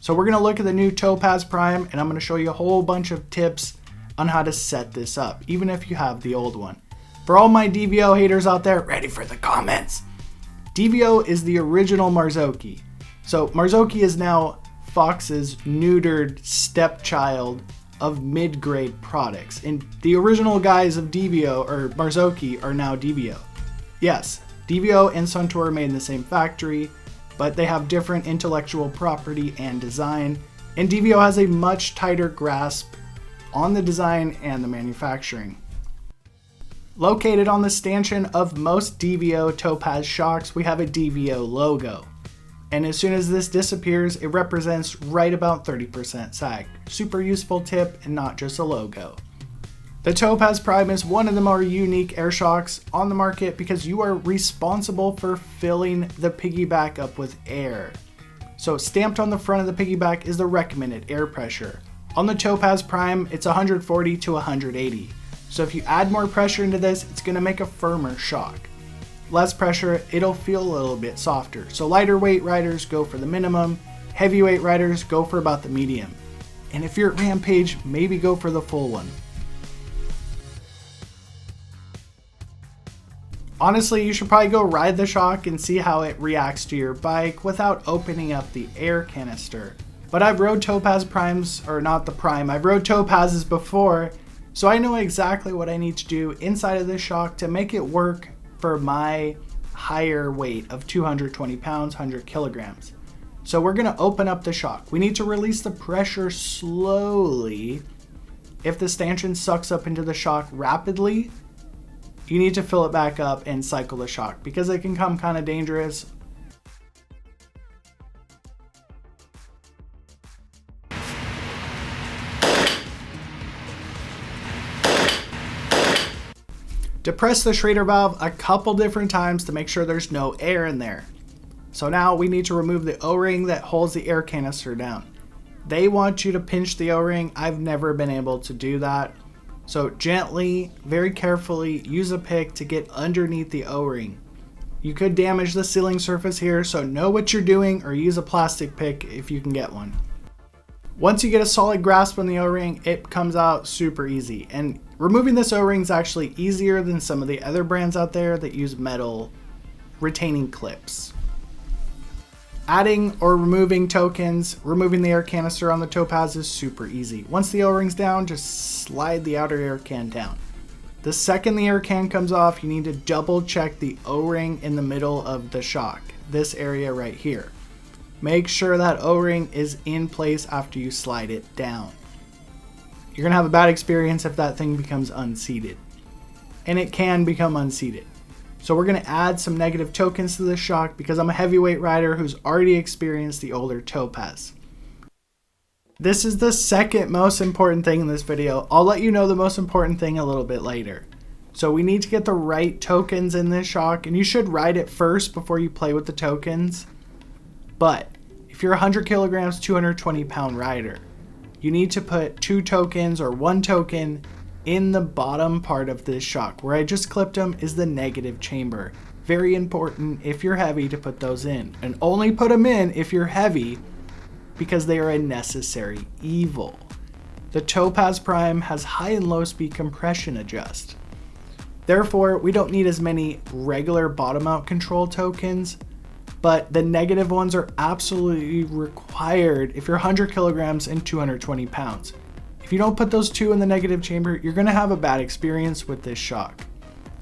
So we're going to look at the new Topaz Prime, and I'm going to show you a whole bunch of tips on how to set this up, even if you have the old one. For all my DVO haters out there, ready for the comments. DVO is the original Marzocchi. So Marzocchi is now Fox's neutered stepchild of mid-grade products. And the original guys of DVO, or Marzocchi, are now DVO. Yes, DVO and Suntour are made in the same factory, but they have different intellectual property and design. And DVO has a much tighter grasp on the design and the manufacturing. Located on the stanchion of most DVO Topaz shocks, we have a DVO logo. And as soon as this disappears, it represents right about 30% sag. Super useful tip and not just a logo. The Topaz Prime is one of the more unique air shocks on the market because you are responsible for filling the piggyback up with air. So stamped on the front of the piggyback is the recommended air pressure. On the Topaz Prime, it's 140 to 180. So if you add more pressure into this, it's going to make a firmer shock. Less pressure, it'll feel a little bit softer. So lighter weight riders go for the minimum, heavyweight riders go for about the medium. And if you're at Rampage, maybe go for the full one. Honestly, you should probably go ride the shock and see how it reacts to your bike without opening up the air canister. But I've rode Topaz Primes, or not the Prime, I've rode Topazes before, so I know exactly what I need to do inside of this shock to make it work for my higher weight of 220 pounds, 100 kilograms. So we're gonna open up the shock. We need to release the pressure slowly. If the stanchion sucks up into the shock rapidly, you need to fill it back up and cycle the shock because it can come kind of dangerous. Depress the Schrader valve a couple different times to make sure there's no air in there. So now we need to remove the O-ring that holds the air canister down. They want you to pinch the O-ring. I've never been able to do that. So gently, very carefully, use a pick to get underneath the O-ring. You could damage the sealing surface here, so know what you're doing or use a plastic pick if you can get one. Once you get a solid grasp on the O-ring, it comes out super easy. And removing this O-ring is actually easier than some of the other brands out there that use metal retaining clips. Adding or removing tokens, removing the air canister on the Topaz is super easy. Once the O-ring's down, just slide the outer air can down. The second the air can comes off, you need to double check the O-ring in the middle of the shock, this area right here. Make sure that O-ring is in place after you slide it down. You're gonna have a bad experience if that thing becomes unseated. And it can become unseated. So we're gonna add some negative tokens to this shock because I'm a heavyweight rider who's already experienced the older Topaz. This is the second most important thing in this video. I'll let you know the most important thing a little bit later. So we need to get the right tokens in this shock, and you should ride it first before you play with the tokens. But if you're a 100 kilograms, 220 pound rider, you need to put 2 tokens or 1 token in the bottom part of this shock. Where I just clipped them is the negative chamber. Very important if you're heavy to put those in. And only put them in if you're heavy because they are a necessary evil. The Topaz Prime has high and low speed compression adjust. Therefore, we don't need as many regular bottom out control tokens, but the negative ones are absolutely required if you're 100 kilograms and 220 pounds. If you don't put those 2 in the negative chamber, you're gonna have a bad experience with this shock.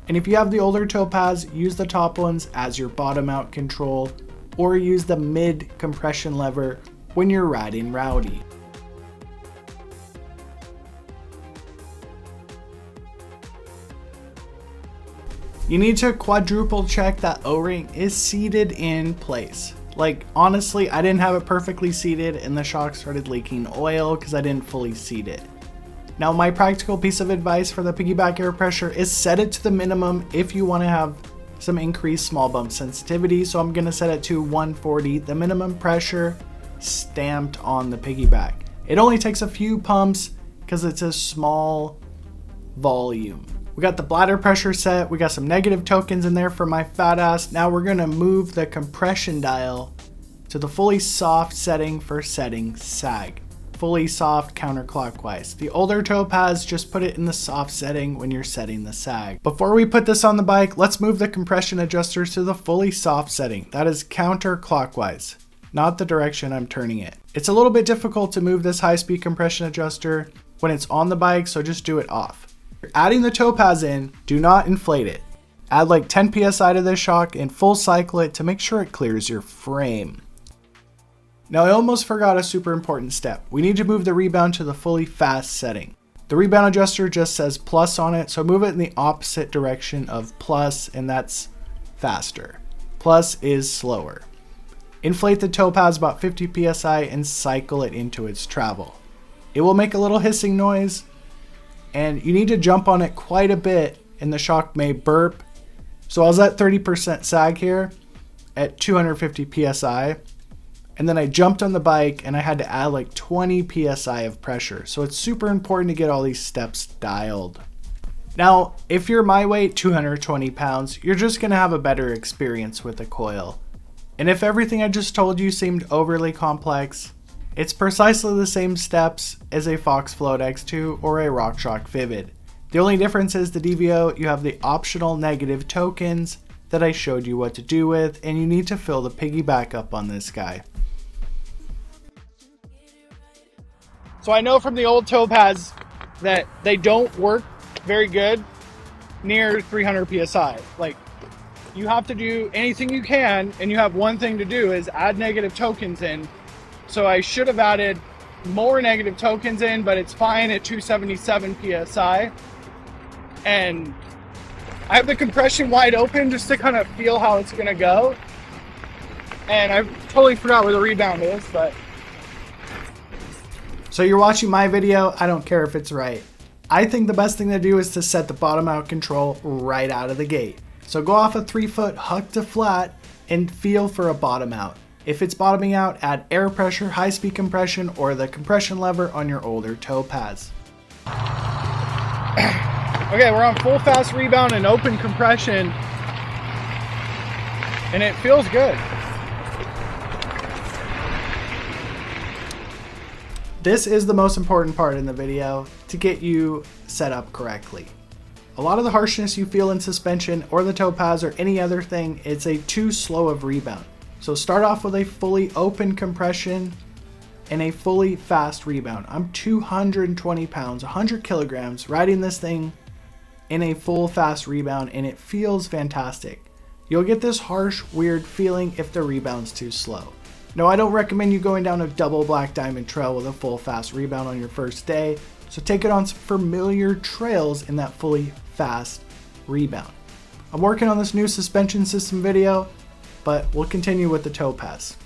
And if you have the older Topaz, use the top ones as your bottom out control, or use the mid compression lever when you're riding rowdy. You need to quadruple check that O-ring is seated in place. Like, honestly, I didn't have it perfectly seated and the shock started leaking oil because I didn't fully seat it. Now, my practical piece of advice for the piggyback air pressure is set it to the minimum if you want to have some increased small bump sensitivity. So I'm going to set it to 140, the minimum pressure stamped on the piggyback. It only takes a few pumps because it's a small volume. We got the bladder pressure set. We got some negative tokens in there for my fat ass. Now we're gonna move the compression dial to the fully soft setting for setting sag. Fully soft counterclockwise. The older Topaz, just put it in the soft setting when you're setting the sag. Before we put this on the bike, let's move the compression adjusters to the fully soft setting. That is counterclockwise, not the direction I'm turning it. It's a little bit difficult to move this high-speed compression adjuster when it's on the bike, so just do it off. You're adding the Topaz in, do not inflate it. Add like 10 psi to this shock and full cycle it to make sure it clears your frame. Now I almost forgot a super important step. We need to move the rebound to the fully fast setting. The rebound adjuster just says plus on it, so move it in the opposite direction of plus, and that's faster. Plus is slower. Inflate the Topaz about 50 psi and cycle it into its travel. It will make a little hissing noise, and you need to jump on it quite a bit and the shock may burp. So I was at 30% sag here at 250 psi. And then I jumped on the bike and I had to add like 20 psi of pressure. So it's super important to get all these steps dialed. Now, if you're my weight, 220 pounds, you're just gonna have a better experience with the coil. And if everything I just told you seemed overly complex, it's precisely the same steps as a Fox Float X2 or a RockShox Vivid. The only difference is the DVO, you have the optional negative tokens that I showed you what to do with, and you need to fill the piggyback up on this guy. So I know from the old Topaz that they don't work very good near 300 psi. Like, you have to do anything you can, and you have one thing to do is add negative tokens in. So I should have added more negative tokens in, but it's fine at 277 psi. And I have the compression wide open just to kind of feel how it's gonna go. And I totally forgot where the rebound is, but. So you're watching my video, I don't care if it's right. I think the best thing to do is to set the bottom out control right out of the gate. So go off a 3-foot huck to flat and feel for a bottom out. If it's bottoming out, add air pressure, high speed compression, or the compression lever on your older Topaz. Okay, we're on full fast rebound and open compression, and it feels good. This is the most important part in the video to get you set up correctly. A lot of the harshness you feel in suspension or the Topaz or any other thing, it's a too slow of rebound. So start off with a fully open compression and a fully fast rebound. I'm 220 pounds, 100 kilograms, riding this thing in a full fast rebound, and it feels fantastic. You'll get this harsh, weird feeling if the rebound's too slow. No, I don't recommend you going down a double black diamond trail with a full fast rebound on your first day, so take it on some familiar trails in that fully fast rebound. I'm working on this new suspension system video, but we'll continue with the Topaz.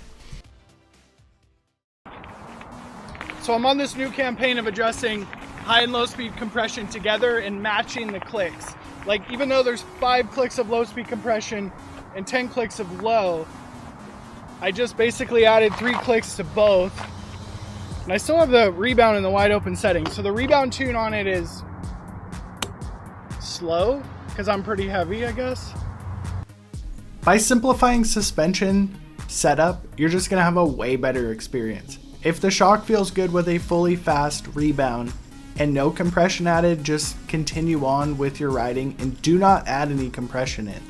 So I'm on this new campaign of adjusting high and low speed compression together and matching the clicks. Like, even though there's 5 clicks of low speed compression and 10 clicks of low, I just basically added 3 clicks to both. And I still have the rebound in the wide open setting. So the rebound tune on it is slow because I'm pretty heavy, I guess. By simplifying suspension setup, you're just gonna have a way better experience. If the shock feels good with a fully fast rebound and no compression added, just continue on with your riding and do not add any compression in.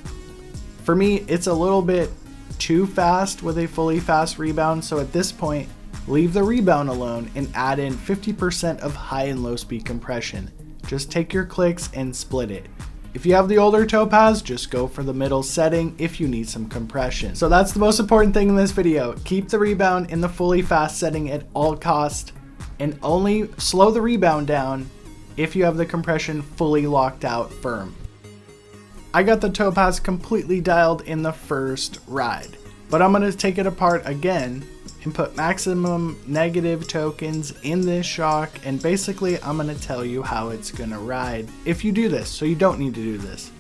For me, it's a little bit too fast with a fully fast rebound, so at this point, leave the rebound alone and add in 50% of high and low speed compression. Just take your clicks and split it. If you have the older Topaz, just go for the middle setting if you need some compression. So that's the most important thing in this video. Keep the rebound in the fully fast setting at all costs, and only slow the rebound down if you have the compression fully locked out firm. I got the Topaz completely dialed in the first ride, but I'm going to take it apart again and put maximum negative tokens in this shock, and basically I'm going to tell you how it's going to ride if you do this, so you don't need to do this.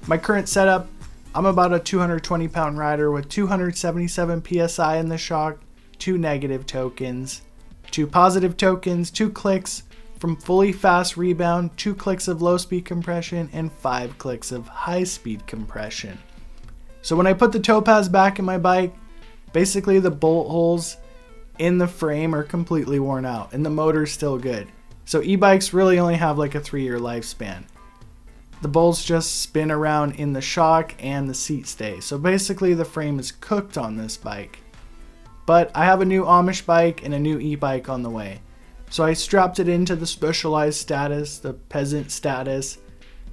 My current setup, I'm about a 220 pound rider with 277 psi in the shock, 2 negative tokens, 2 positive tokens, 2 clicks from fully fast rebound, 2 clicks of low speed compression, and 5 clicks of high speed compression. So when I put the Topaz back in my bike, Basically, the bolt holes in the frame are completely worn out and the motor's still good. So e-bikes really only have like a 3-year lifespan. The bolts just spin around in the shock and the seat stay. So basically the frame is cooked on this bike. But I have a new Amish bike and a new e-bike on the way. So I strapped it into the specialized status, the peasant status,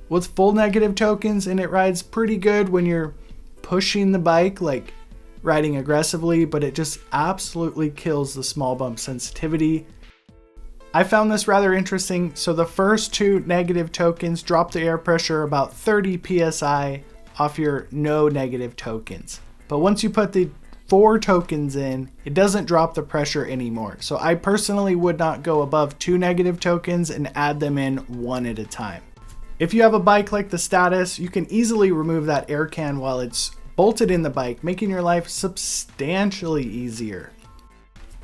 with full negative tokens, and it rides pretty good when you're pushing the bike, like riding aggressively, but it just absolutely kills the small bump sensitivity. I found this rather interesting. So the first 2 negative tokens drop the air pressure about 30 psi off your no negative tokens. But once you put the 4 tokens in, it doesn't drop the pressure anymore. So I personally would not go above 2 negative tokens and add them in one at a time. If you have a bike like the Status, you can easily remove that air can while it's bolted in the bike, making your life substantially easier.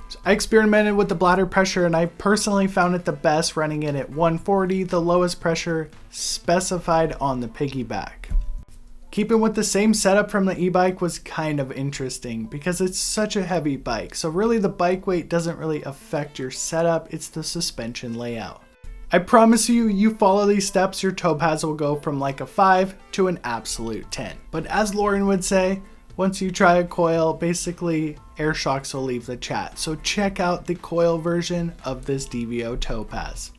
So I experimented with the bladder pressure and I personally found it the best running it at 140, the lowest pressure specified on the piggyback. Keeping with the same setup from the e-bike was kind of interesting because it's such a heavy bike. So really the bike weight doesn't really affect your setup, it's the suspension layout. I promise you follow these steps, your Topaz will go from like a 5 to an absolute 10. But as Lauren would say, once you try a coil, basically air shocks will leave the chat. So check out the coil version of this DVO Topaz.